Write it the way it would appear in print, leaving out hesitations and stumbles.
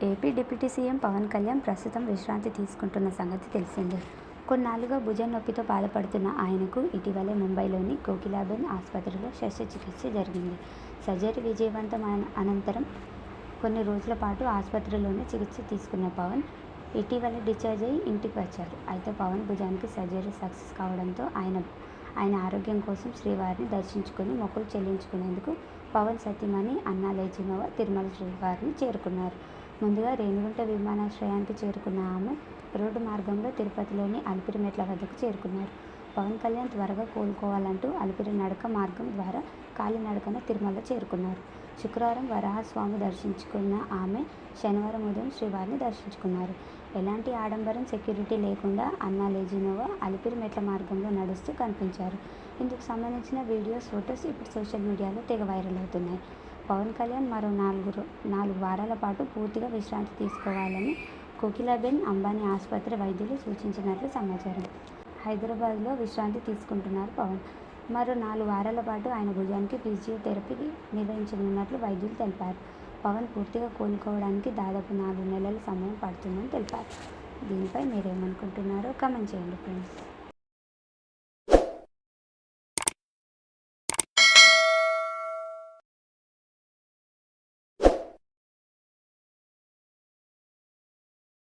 AP deputy CM Pawan Kalyan ప్రస్తుతం విశ్రాంతి తీసుకుంటున్న సంగతి తెలిసిందే. కొన్నాళ్లుగా భుజం నొప్పితో బాధపడుతున్న ఆయనకు ఇటీవలే ముంబైలోని కోకిలాబెన్ ఆసుపత్రిలో శస్త్రచికిత్స జరిగింది. సర్జరీ విజయవంతం అనంతరం కొన్ని రోజుల పాటు ఆసుపత్రిలోనే చికిత్స తీసుకున్న పవన్ ఇటీవల డిశ్చార్జ్ అయి ఇంటికి వచ్చారు. అయితే పవన్ భుజానికి సర్జరీ సక్సెస్ కావడంతో ఆయన ఆరోగ్యం కోసం శ్రీవారిని దర్శించుకుని మొక్కులు చెల్లించుకునేందుకు పవన్ సతీమణి అన్నా లెజినోవా తిరుమల శ్రీవారిని చేరుకున్నారు. ముందుగా రేణిగుంట విమానాశ్రయానికి చేరుకున్న ఆమె రోడ్డు మార్గంలో తిరుపతిలోని అలిపిరి మెట్ల వద్దకు చేరుకున్నారు. పవన్ కళ్యాణ్ త్వరగా కోలుకోవాలంటూ అలిపిరి నడక మార్గం ద్వారా కాలినడకన తిరుమల చేరుకున్నారు. శుక్రవారం వరాహస్వామి దర్శించుకున్న ఆమె శనివారం ఉదయం శ్రీవారిని దర్శించుకున్నారు. ఎలాంటి ఆడంబరం, సెక్యూరిటీ లేకుండా అన్నా లెజినోవా అలిపిరి మెట్ల మార్గంలో నడుస్తూ కనిపించారు. ఇందుకు సంబంధించిన వీడియోస్, ఫొటోస్ ఇప్పుడు సోషల్ మీడియాలో తెగ వైరల్ అవుతున్నాయి. పవన్ కళ్యాణ్ మరో 4 వారాల పాటు పూర్తిగా విశ్రాంతి తీసుకోవాలని కోకిలాబెన్ అంబానీ ఆసుపత్రి వైద్యులు సూచించినట్లు సమాచారం. హైదరాబాద్లో విశ్రాంతి తీసుకుంటున్నారు పవన్. మరో 4 వారాల పాటు ఆయన భుజానికి ఫిజియోథెరపీ నిర్వహించనున్నట్లు వైద్యులు తెలిపారు. పవన్ పూర్తిగా కోలుకోవడానికి దాదాపు 4 నెలల సమయం పడుతుందని తెలిపారు. దీనిపై మీరేమనుకుంటున్నారో కామెంట్ చేయండి ఫ్రెండ్స్.